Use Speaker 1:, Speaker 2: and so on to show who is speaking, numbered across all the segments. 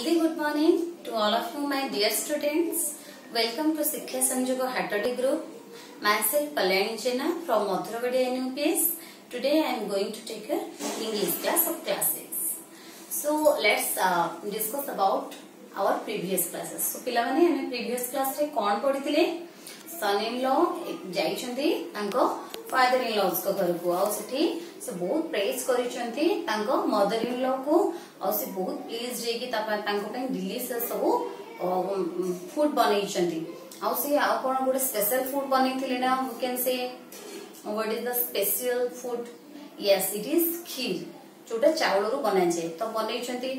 Speaker 1: Healthy good morning to all of you, my dear students. Welcome to Shiksha Sanjogo Hatodi group. Myself Kalyani Jena from Mathuragadi NUPS. Today I am going to take a English class of class 6. So let's discuss about our previous classes. So पिलामाने हमें previous class रे कौन पढ़ी थिले? Son-in-law जाइछन्ती तांको father-in-laws को घर को आओ सेठी से बहुत प्रेज करिछन्ती तांको mother-in-law को और से बहुत प्लीज जे कि तांको पे डिलीशियस सब फूड बनेइछन्ती और से आ कोन गोटे स्पेशल फूड बनेइथिले ना we can say what is the special food yes it is kheer जोटा चावल रो बना जाए तो बनेइछन्ती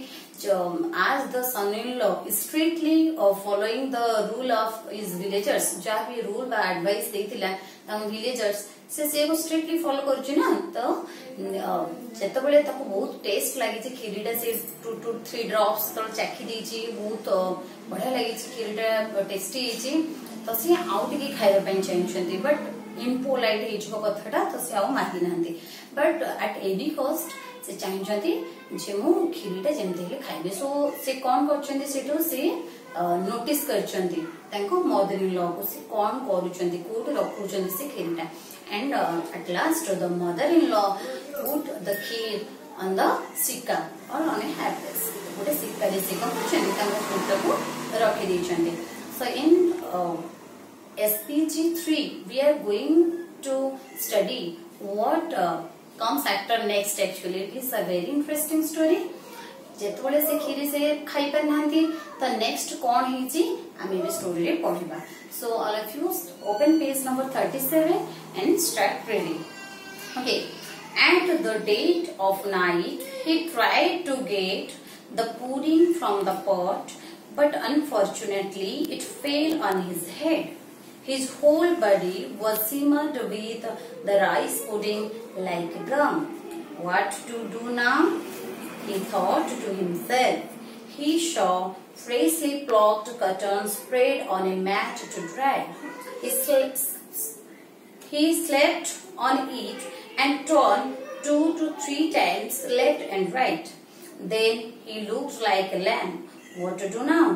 Speaker 1: as the son-in-law strictly following the rule of his villagers जहाँ भी रूल बा एडवाइस देइथिला तांको villagers से को स्ट्रिक्टली फॉलो करछु ना तो जेते बेले ताको बहुत टेस्ट लागि जे खीरीटा से 2 to 3 ड्रॉप्स तो चाखी देछि बहुत बढ़िया लागि छै खीरीटा टेस्टी हिछि तो से आउट के खाइबा पय चाहछन्ती बट इम्पोलाइट हिजको कथाटा तो से आउ माहि नांती बट एट एनी कॉस्ट से चाहछन्ती जे मु खीरीटा जेमते हेले खाइबे सो से कोन करछन्ती सेटो से नोटिस करछन्ती तांको मदर इन लॉ को से कोन करूछन्ती कोट रखुछन्ती से खीरीटा and at last the mother-in-law put the kheer on the sikka or on a hairbrush. Put a sikka de sikka kuchani tanga putta ko rakhi dechandi. So in SPG 3 we are going to study what comes after next. Actually it is a very interesting story. जेतबेले से खीरी से खाई पर नांती तो next कौन हिची आमे भी story रे पढिबा so all of you open page number 37 and start reading. Okay, at the dead of night he tried to get the pudding from the pot but unfortunately it fell on his head. His whole body was simmered with the rice pudding like gum. What to do now? He thought to himself. He saw freshly plucked cotton spread on a mat to dry. He slept on it and turned 2 to 3 times left and right. Then he looked like a lamb. What to do now?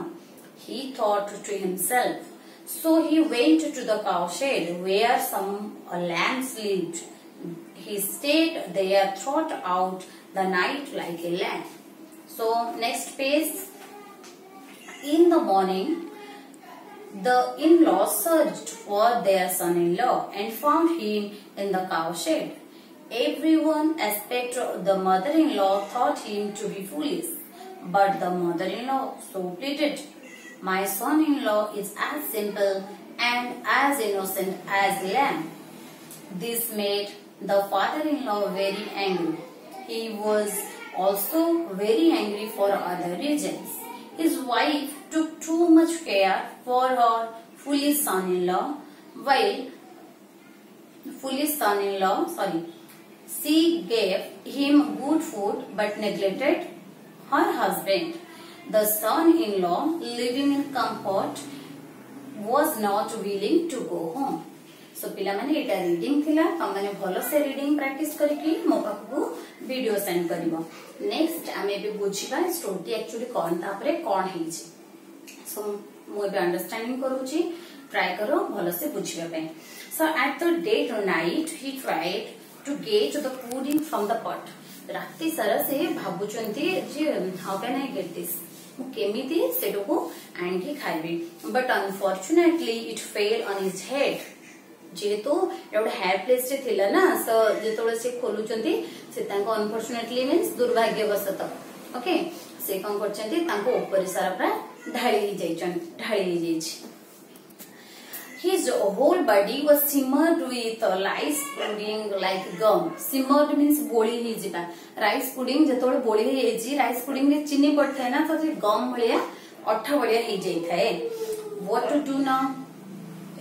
Speaker 1: He thought to himself. So he went to the cowshed where some lambs lived. He stayed there throughout the night like a lamb. So next page. In the morning, the in-laws searched for their son-in-law and found him in the cowshed. Everyone except the mother-in-law thought him to be foolish, but the mother-in-law so pleaded, "My son-in-law is as simple and as innocent as a lamb." This made the father-in-law very angry. He was also very angry for other reasons. His wife took too much care for her foolish son-in-law, she gave him good food but neglected her husband. The son-in-law, living in comfort, was not willing to go home. सो पिला माने एटा reading थिला तम माने भलो से reading practice करके मो पाखु video send करिवो next आमे भी बुझिबा स्टोरी एक्चुअली कोन तापरे कोन हिची सो मो बे अंडरस्टैंडिंग करूची ट्राई करो भलो से बुझिबा पे so at the dead night he tried to get the pudding from the pot राती सारा से भाबुचंती जे how can I get this केमिति सेटो को आंकी खाइबे but unfortunately it fell on his head जेहेतु एवढे हेयर प्लेस थिला ना सो जेतोळे से खोलुचंती से तांको अनफॉर्चूनेटली मींस दुर्भाग्यवशत ओके से कोन करचंती तांको ऊपर सारा पूरा ढाळी जाइछि His whole body was simmered with rice pudding like gum. Simmered means बोली ही जिबा rice pudding जेतोळे बोली ही जी rice pudding रे चीनी पड़थाय ना तो गम भलिया अठा भलिया ही जाई थाए What to do now?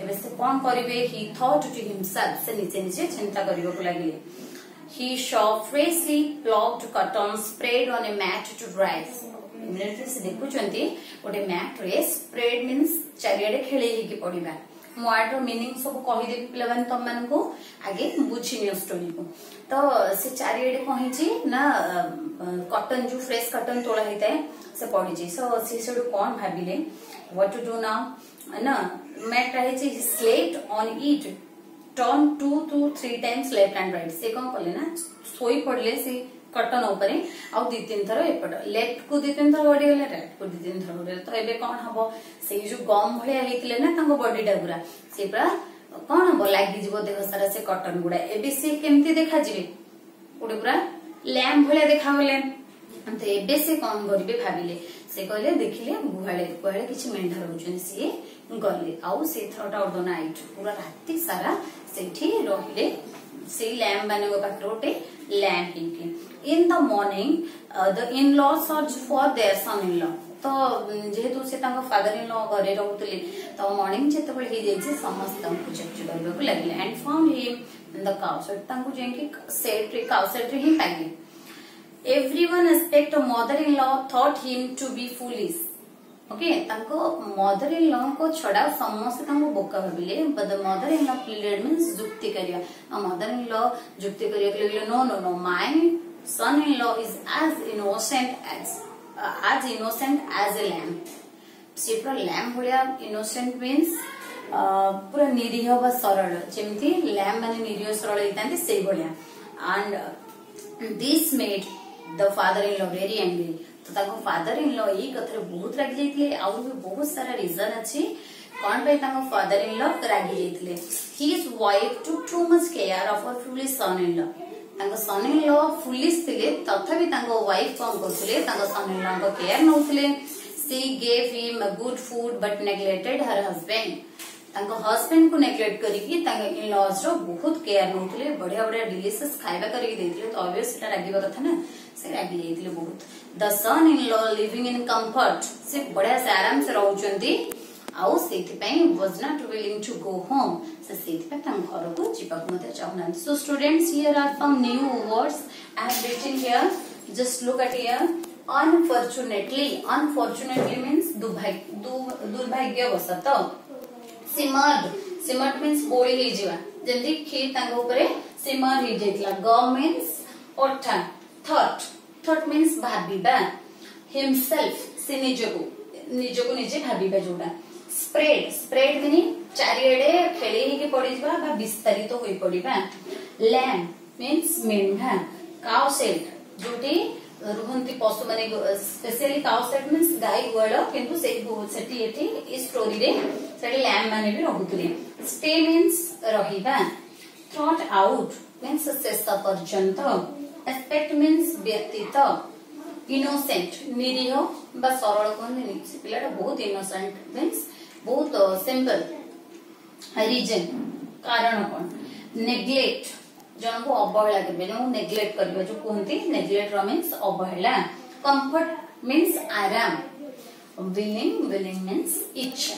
Speaker 1: एबे से कोन करिवे he thought to himself से नीचे नीचे चिंता करिवो को लागिले he saw freshly plucked cotton spread on a mat to dry immediately से देखुचंती ओटे मैट रे स्प्रेड मींस चारियाडे खेले ही की पडिबा मोड रो मीनिंग सब कहि दे पिलवन तम मानको आगे बुझिनियो स्टोरी को तो से चारियाडे कहिची ना कॉटन जो फ्रेश कॉटन तोड़ा होता है से पड़ी सो सी कौन भाविले व्हाट टू डू नाउ ना मैट रही slate on it turn 2 to 3 times left and right से कौन कले ना सोई पड़ले से कॉटन ऊपर आ 2-3 थर एपट लेफ्ट को 2-3 थर बढ़ी गले राइट को 2-3 थर बढ़ी तो एबे कौन हबो से जो गम भलिया हेतिले ना तांको बॉडी टा पूरा से पूरा कौन हबो लागि जीवो देह सारा से कॉटन गुडा एबे से केमती देखा जिवे ओडे पूरा लैम्प भलिया देखा गले तो एबे से कौन करिवे भाबिले से कहले देखिले गुहाळे गुहाळे किछि मेंढा रहउछन से गले आउ से थरटा ओडो नाइट पूरा राति सारा सेठी रहिले से लैम्प माने गो पात्रोटे लैम्प इनके in the morning the in law search for their son in law तो जेहेतु से तांको फादर इन लॉ घरे रहउतले तो मॉर्निंग जेते बळ हे जेछि समस्त को चेक करबो को लागले and found him in the cow set तांको जेंकी सेट रे काउ सेट रे ही पाइले everyone except mother in law thought him to be foolish okay तांको मदर इन लॉ को छड़ा समस्त तांको बोका भाबिले but the mother in law pleaded means जुक्ति करिया आ मदर इन लॉ जुक्ति करिया के लिए no no no my son in law is as innocent as a lamp से पूरा लैम्प भलिया इनोसेंट मींस पूरा निरीह व सरल जेमती लैम्प माने निरीह सरल हितांती से भलिया and this made the father in law very angry तो ताको फादर इन लॉ ई कथरे बहुत रागी जाइतले आ भी बहुत सारा रीजन अछि कोन पे ताको फादर इन लॉ रागी जाइतले his wife to too much care of her foolish son in law ताको सन इन लॉ फुलिश थिले तथापि ताको वाइफ कोन करथले ताको सन इन लॉ को केयर नउथले she gave him a good food but neglected her husband ताको हस्बैंड को नेग्लेक्ट करिकि ताको इन लॉज रो बहुत केयर नउथले बढ़िया बढ़िया डिलीशियस खाइबा करिकि देथिले तो ऑब्वियस सेटा रागीबा कथा ना से रागी जाइतले बहुत the son in law living in comfort से बढ़िया से आराम से रहउचंती आउ सेति पई was not willing to go home से सेति पई तां घर को जिबा को मते चाहना so students here are some new words I have written here just look at here unfortunately means दुर्भाग्यवशत सिमर्ड मींस बोली हे जिवा जल्दी खीर तांग ऊपर सिमर हे जेतला ग मींस ओठा थॉट मींस भाबिबा हिमसेल्फ से निजको निजे भाबिबा जोडा स्प्रेड मीनिंग चारिएडे खेले ही के पड़ी जिबा बा विस्तारित होई पड़ीबा लैम्प मींस मेंढा काउ सेट जोटी रुहंती पशु माने स्पेशली काउ सेट मींस गाय गुआळ किंतु सेठी एठी ई स्टोरी रे सेठी लैम्प माने भी रहउतले स्टे मींस रहिबा थॉट आउट मींस शेष पर्यंत एस्पेक्ट मींस व्यक्तित्व इनोसेंट निरीह बा सरल कहने से पिलाटा बहुत इनोसेंट मींस बहुत सिंपल रीजन कारण कौन नेग्लेक्ट जन को अवहेला करबे न नेग्लेक्ट करबे जो कहंती नेग्लेक्ट मींस अवहेला कंफर्ट मींस आराम विलिंग मींस इच्छा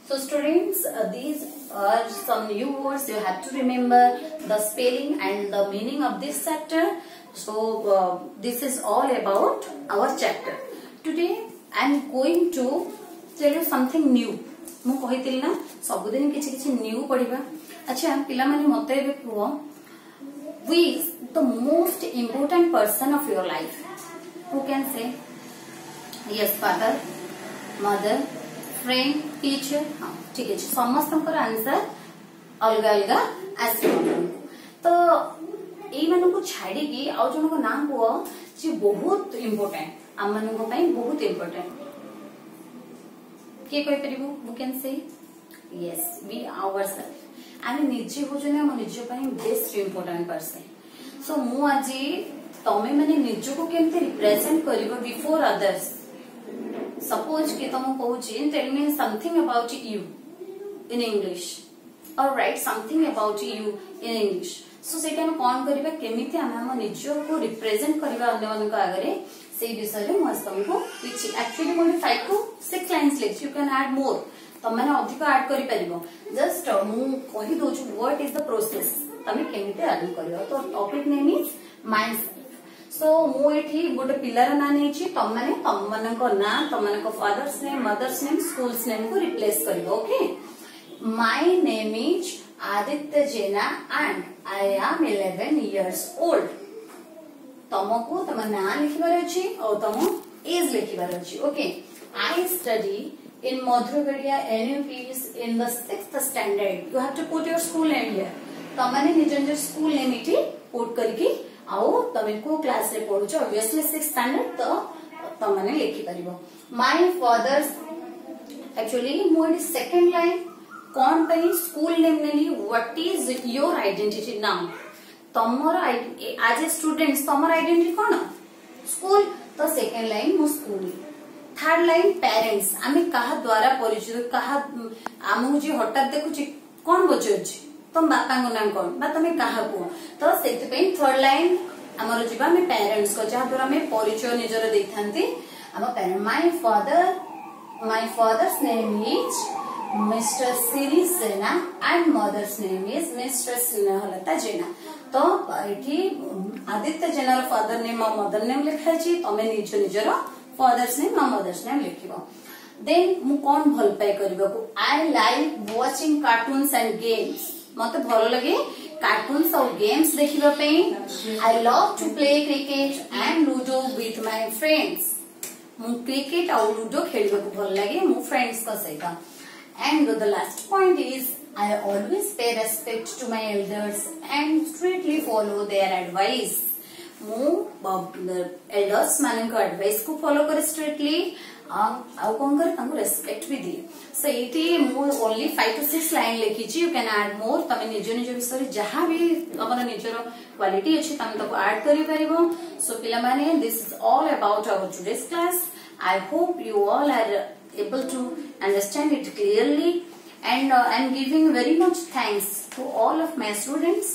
Speaker 1: so students these are some new words you have to remember the spelling and the meaning of this chapter so this is all about our chapter today I am going to tell you something new मु कहितिल ना सब दिन किछि किछि new पढिबा अच्छा पिला माने मते बे quo who is the most important person of your life who can say yes father mother friend teacher हाँ ठीक है समस्त आंसर अलग अलग आसो तो ये को छाड़ी की आउ जन को नाम को जी बहुत इम्पोर्टेंट आम मान बहुत इम्पोर्टेंट किए कहि परिबो we can say yes we ourselves आमे निजे होजने हम निज पई बेस्ट इम्पोर्टेंट पर्सन सो मु आज तमे माने निज को केमते रिप्रेजेंट करिवो बिफोर अदर्स सपोज कि तुम कहूची tell me something about you in English और write something about you in English so सेटा हम कोन करबा केमिति हम निज को रिप्रेजेंट करबा अन्य मानक आगरे सेही विषय रे मस्त हमको किछि एक्चुअली मोर 5 to 6 लाइंस लिख यू कैन ऐड मोर तम माने अधिक ऐड करि परिबो जस्ट मु कहि दोछु व्हाट इज द प्रोसेस तमे केमिति ऐड करियो तो topic name is mindset so मु एठी गोटे पिलार ना नै छी तम माने तम मानक ना तम मानक father's name mother's name school's name को रिप्लेस करिवो okay my name is Aditya Jena and I am 11 years old तुमको तुम ना लिखबार अच्छी और तुम एज लिखबार अच्छी. Okay, I study in Madhuragadiya NUPs in the 6th standard. You have to put your school name here. तमने निज निज स्कूल नेम इटी पुट करके आओ तमे को क्लास रे पढुछ obviously 6th standard तो तमने लिखि परिबो. My father's actually मोर सेकंड लाइन कोन पई स्कूल नेम नेली. What is your identity now. तमर एज ए स्टूडेंट्स तमर आइडेंटिटी कोन स्कूल. तो सेकंड लाइन मो स्कूल. Third line parents. आमे कहा द्वारा परिचित कहा आमु जे हठात देखुची कोन बचुची तुम बापा को नाम कोन बा तमे कहा को. तो सेति पे थर्ड लाइन हमर जीवा में पेरेंट्स को जहा द्वारा में परिचय निजर देथांती. हम parent my father's name is mister Siri Sena and mother's name is mister Snehalata Jena. तो एठी आदित्य जेनार फादर नेम और मदर नेम लिखा छी. तमे निज निजर फादर्स नेम और मदर्स नेम लिखिबो. देन मु कोन भल पाए करबा को. I like watching cartoons and games. मते भल लगे कार्टून्स और गेम्स देखिबा पे. I love to play cricket and ludo with my friends. मु क्रिकेट और लूडो खेलबा को भल लगे मु फ्रेंड्स का सहित. And the last point is I always pay respect to my elders and strictly follow their advice. मु एल्डर्स माने को एडवाइस को फॉलो करे स्ट्रिक्टली आउ कोन करे तांको रेस्पेक्ट भी दिए. सो इटी मु ओनली 5 to 6 लाइन लिखी छी. You can add more. तमे निज निज विषय जहां भी हमर निजर क्वालिटी अछि तमे ताको ऐड करि परिबो. सो पिला माने this is all about our today's class. I hope you all are able to understand it clearly, and I'm giving very much thanks to all of my students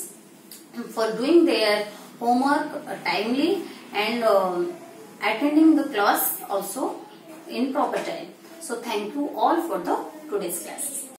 Speaker 1: for doing their homework timely and attending the class also in proper time. So thank you all for the today's class.